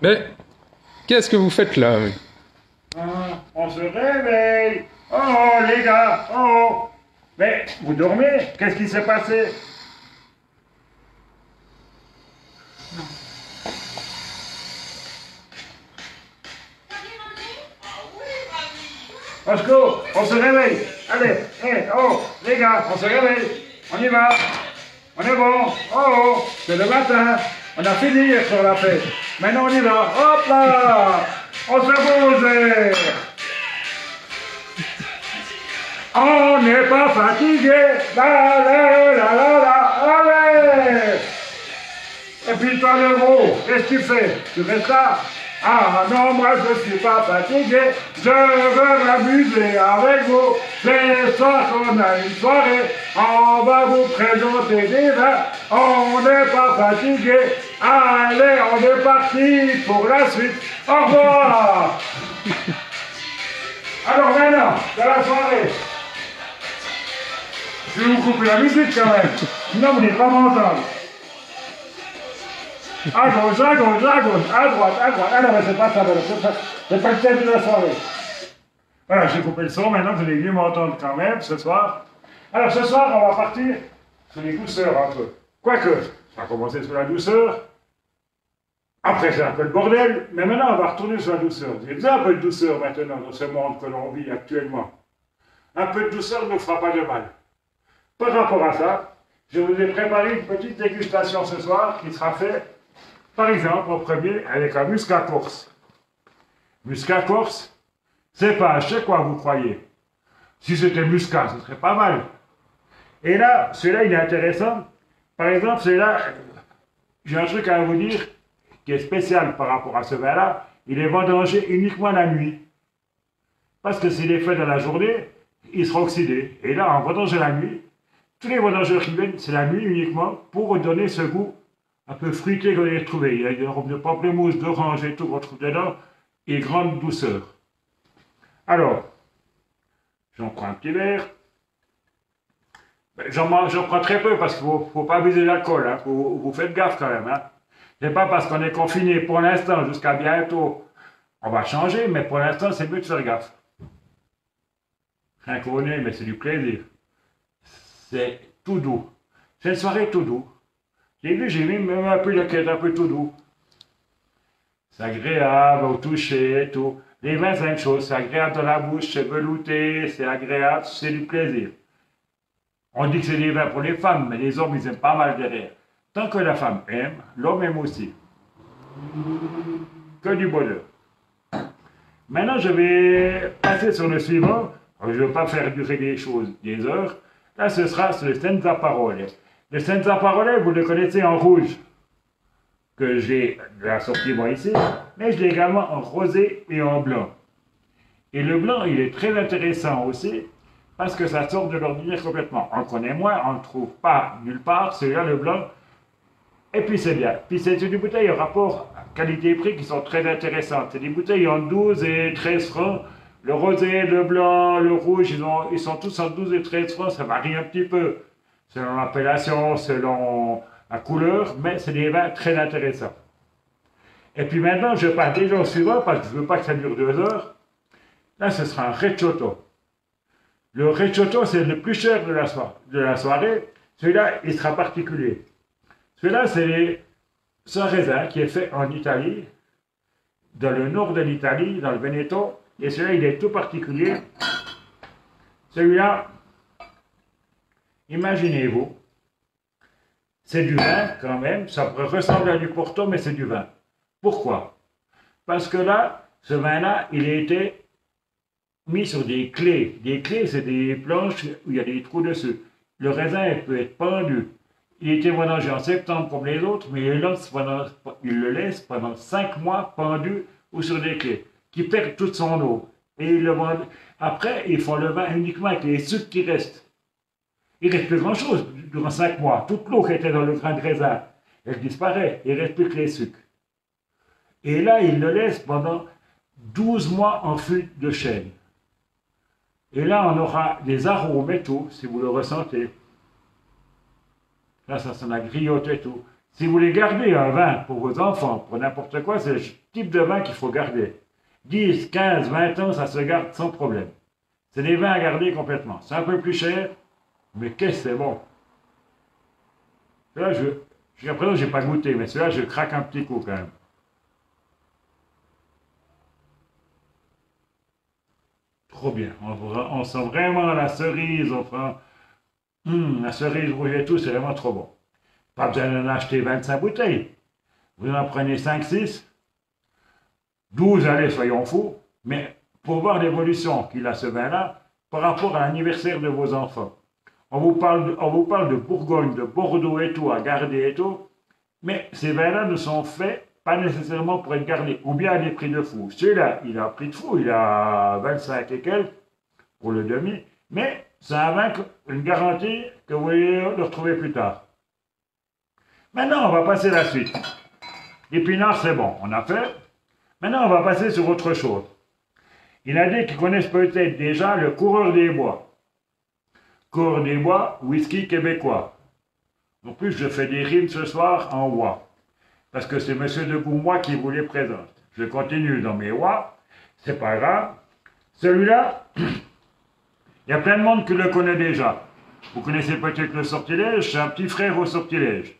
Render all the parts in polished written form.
Mais qu'est-ce que vous faites là? On se réveille. Oh, les gars, oh. Mais vous dormez? Qu'est-ce qui s'est passé? Roscoe, on se réveille. Allez, oh, les gars, on se réveille. On y va. On est bon. Oh, c'est le matin. On a fini hier sur la fête. Maintenant, on y va. Hop là. On se bouge. On n'est pas fatigué. Allez. Et puis toi, le gros, qu'est-ce que tu fais? Tu restes là? Ah non, moi je suis pas fatigué, je veux m'amuser avec vous. Ce soir qu'on a une soirée, on va vous présenter des vins. On n'est pas fatigué, allez, on est parti pour la suite. Au revoir. Alors maintenant, dans la soirée, je vais vous couper la musique quand même, sinon vous n'êtes pas m'entendre. À gauche, à gauche, à gauche, à droite, à droite. Ah non, mais c'est pas ça, c'est pas le thème de la soirée. Voilà, j'ai coupé le son, maintenant vous allez mieux m'entendre quand même ce soir. Alors ce soir, on va partir sur les douceurs un peu. Quoique, ça va commencer sur la douceur. Après, c'est un peu le bordel, mais maintenant, on va retourner sur la douceur. Il y a déjà un peu de douceur maintenant dans ce monde que l'on vit actuellement. Un peu de douceur ne fera pas de mal. Par rapport à ça, je vous ai préparé une petite dégustation ce soir qui sera faite. Par exemple, au premier, avec un muscat corse. Muscat corse, c'est pas à chaque fois vous croyez. Si c'était muscat, ce serait pas mal. Et là, celui-là, il est intéressant. Par exemple, celui-là, j'ai un truc à vous dire qui est spécial par rapport à ce vin-là. Il est vendangé uniquement la nuit. Parce que s'il est fait dans la journée, il sera oxydé. Et là, en vendangeant la nuit, tous les vendangeurs qui viennent, c'est la nuit uniquement pour donner ce goût un peu fruité que vous allez trouver. Il y a des arômes de pamplemousse, d'orange et tout qu'on trouve dedans, et grande douceur. Alors, j'en prends un petit verre. J'en prends très peu parce qu'il ne faut pas abuser l'alcool. Hein. Vous faites gaffe quand même. Hein. C'est pas parce qu'on est confiné pour l'instant jusqu'à bientôt. On va changer, mais pour l'instant, c'est mieux de faire gaffe. Rien qu'au nez, mais c'est du plaisir. C'est tout doux. C'est une soirée tout doux. J'ai mis même un peu qui est un peu tout doux. C'est agréable au toucher et tout. Les vins, c'est la même chose. C'est agréable dans la bouche, c'est velouté, c'est agréable, c'est du plaisir. On dit que c'est des vins pour les femmes, mais les hommes, ils aiment pas mal derrière. Tant que la femme aime, l'homme aime aussi. Que du bonheur. Maintenant, je vais passer sur le suivant. Je ne veux pas faire durer les choses des heures. Là, ce sera sur le Senza Parole. Le Senza Parole, vous le connaissez en rouge, que j'ai de l'assortiment ici, mais je l'ai également en rosé et en blanc. Et le blanc, il est très intéressant aussi, parce que ça sort de l'ordinaire complètement. On connaît moins, on ne trouve pas nulle part, celui-là, le blanc. Et puis c'est bien. Puis c'est une bouteille au rapport qualité-prix qui sont très intéressantes. C'est des bouteilles en 12 et 13 francs. Le rosé, le blanc, le rouge, ils sont tous en 12 et 13 francs, ça varie un petit peu. Selon l'appellation, selon la couleur, mais c'est des vins très intéressants. Et puis maintenant, je passe déjà au suivant, parce que je ne veux pas que ça dure 2 heures. Là, ce sera un Recioto. Le Recioto, c'est le plus cher de la soirée. Celui-là, il sera particulier. Celui-là, c'est un raisin qui est fait en Italie, dans le nord de l'Italie, dans le Veneto. Et celui-là, il est tout particulier. Celui-là, imaginez-vous, c'est du vin quand même, ça pourrait ressembler à du Porto, mais c'est du vin. Pourquoi? Parce que là, ce vin-là, il a été mis sur des clés. Des clés, c'est des planches où il y a des trous dessus. Le raisin, il peut être pendu. Il était vendangé en septembre comme les autres, mais il le laisse pendant 5 mois pendu ou sur des clés, qui perd toute son eau. Et ils le vendent. Après, ils font le vin uniquement avec les sucres qui restent. Il ne reste plus grand-chose durant 5 mois. Toute l'eau qui était dans le grain de raisin, elle disparaît. Il ne reste plus que les sucres. Et là, il le laisse pendant 12 mois en fût de chêne. Et là, on aura des arômes et tout, si vous le ressentez. Là, ça sent la griotte et tout. Si vous voulez garder un vin pour vos enfants, pour n'importe quoi, c'est le type de vin qu'il faut garder. 10, 15, 20 ans, ça se garde sans problème. C'est des vins à garder complètement. C'est un peu plus cher, mais qu'est-ce que c'est bon. Là, jusqu'à présent, je n'ai pas goûté, mais celui-là, je craque un petit coup quand même. Trop bien. On sent vraiment la cerise, la cerise rouge et tout, c'est vraiment trop bon. Pas besoin d'en acheter 25 bouteilles. Vous en prenez 5, 6, 12, allez, soyons fous. Mais pour voir l'évolution qu'il a ce vin-là par rapport à l'anniversaire de vos enfants. On vous parle de Bourgogne, de Bordeaux et tout, à garder et tout. Mais ces vins-là ne sont faits pas nécessairement pour être gardés, ou bien à des prix de fou. Celui-là, il a un prix de fou, il a 25 et quelques pour le demi. Mais c'est un vin, une garantie que vous allez le retrouver plus tard. Maintenant, on va passer à la suite. L'épinard, c'est bon, on a fait. Maintenant, on va passer sur autre chose. Il y en a des qui connaissent peut-être déjà le Coureur des Bois. Coureur des Bois, whisky québécois. En plus, je fais des rimes ce soir en oie. Parce que c'est M. de Goumois qui vous les présente. Je continue dans mes oies. C'est pas grave. Celui-là, il y a plein de monde qui le connaît déjà. Vous connaissez peut-être le sortilège, c'est un petit frère au sortilège.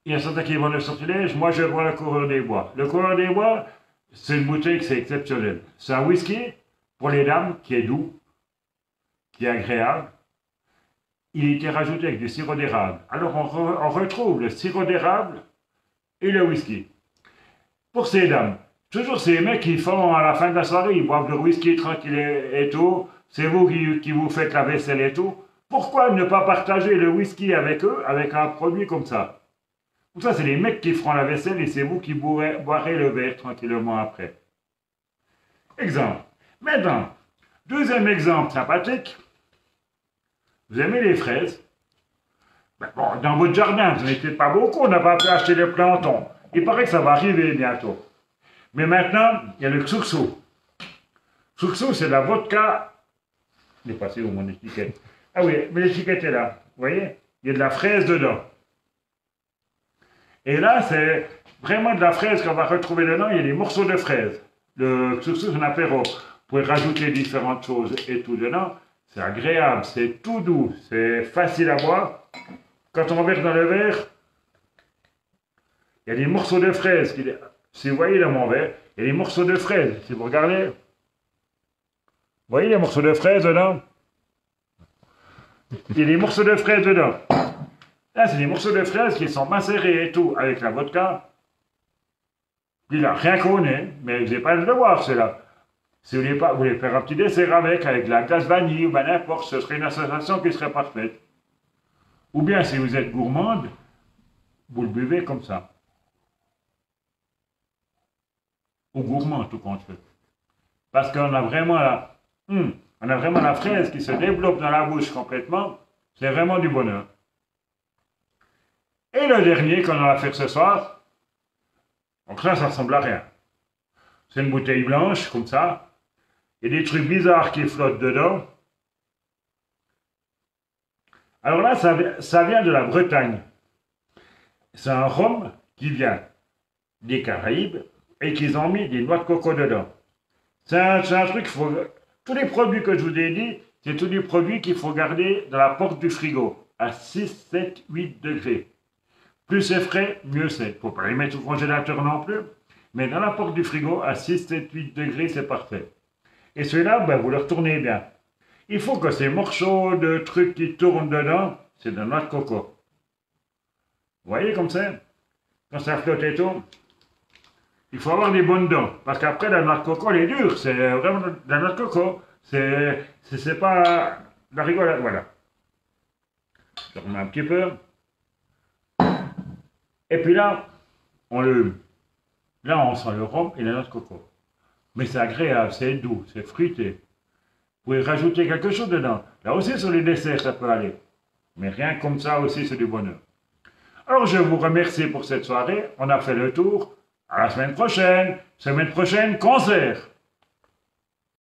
Il y a certains qui vont le sortilège, moi je bois le Coureur des Bois. Le Coureur des Bois, c'est une bouteille qui c'est exceptionnel. C'est un whisky pour les dames qui est doux, qui est agréable. Il était rajouté avec du sirop d'érable. Alors on retrouve le sirop d'érable et le whisky. Pour ces dames, toujours ces mecs qui font à la fin de la soirée, ils boivent le whisky tranquille et tout. C'est vous qui vous faites la vaisselle et tout. Pourquoi ne pas partager le whisky avec eux, avec un produit comme ça? Tout ça, c'est les mecs qui feront la vaisselle et c'est vous qui boirez le verre tranquillement après. Exemple. Maintenant, deuxième exemple sympathique. Vous aimez les fraises? Ben bon, dans votre jardin, vous n'étiez pas beaucoup, on n'a pas pu acheter les plantains. Il paraît que ça va arriver bientôt. Mais maintenant, il y a le Xuxu. Xuxu, c'est de la vodka. Je l'ai passé où mon étiquette? Ah oui, mais l'étiquette est là. Vous voyez? Il y a de la fraise dedans. Et là, c'est vraiment de la fraise qu'on va retrouver dedans. Il y a des morceaux de fraise. Le Xuxu, c'est un apéro. Vous pouvez rajouter différentes choses et tout dedans. C'est agréable, c'est tout doux, c'est facile à boire. Quand on verse dans le verre, il y a des morceaux de fraises. Si vous voyez dans mon verre, il y a des morceaux de fraises. Si vous regardez, vous voyez les morceaux de fraises dedans? Il y a des morceaux de fraises dedans. Là, c'est des morceaux de fraises qui sont macérés et tout avec la vodka. Puis là, rien qu'on est, mais vous n'avez pas le devoir, c'est là. Si vous voulez faire un petit dessert avec de la glace vanille ou ben n'importe, ce serait une association qui serait parfaite. Ou bien, si vous êtes gourmande, vous le buvez comme ça. Ou gourmand, tout compte fait. Parce qu'on a vraiment la fraise qui se développe dans la bouche complètement. C'est vraiment du bonheur. Et le dernier qu'on va faire ce soir, donc là, ça ressemble à rien. C'est une bouteille blanche, comme ça. Il y a des trucs bizarres qui flottent dedans. Alors là, ça vient de la Bretagne. C'est un rhum qui vient des Caraïbes et qu'ils ont mis des noix de coco dedans. C'est un truc qu'il faut... Tous les produits que je vous ai dit, c'est tous les produits qu'il faut garder dans la porte du frigo, à 6, 7, 8 degrés. Plus c'est frais, mieux c'est. Il ne faut pas les mettre au congélateur non plus. Mais dans la porte du frigo, à 6, 7, 8 degrés, c'est parfait. Et celui-là, ben, vous le retournez bien. Il faut que ces morceaux de trucs qui tournent dedans, c'est de la noix de coco. Vous voyez comme c'est? Quand ça flotte et tout, il faut avoir des bonnes dents. Parce qu'après, la noix de coco, elle est dure. C'est vraiment de la noix de coco. C'est pas la rigolade. Voilà. Je remets un petit peu. Et puis là, là, on sent le rhum et la noix de coco. Mais c'est agréable, c'est doux, c'est fruité. Vous pouvez rajouter quelque chose dedans. Là aussi, sur les desserts, ça peut aller. Mais rien comme ça aussi, c'est du bonheur. Alors, je vous remercie pour cette soirée. On a fait le tour. À la semaine prochaine. Semaine prochaine, concert.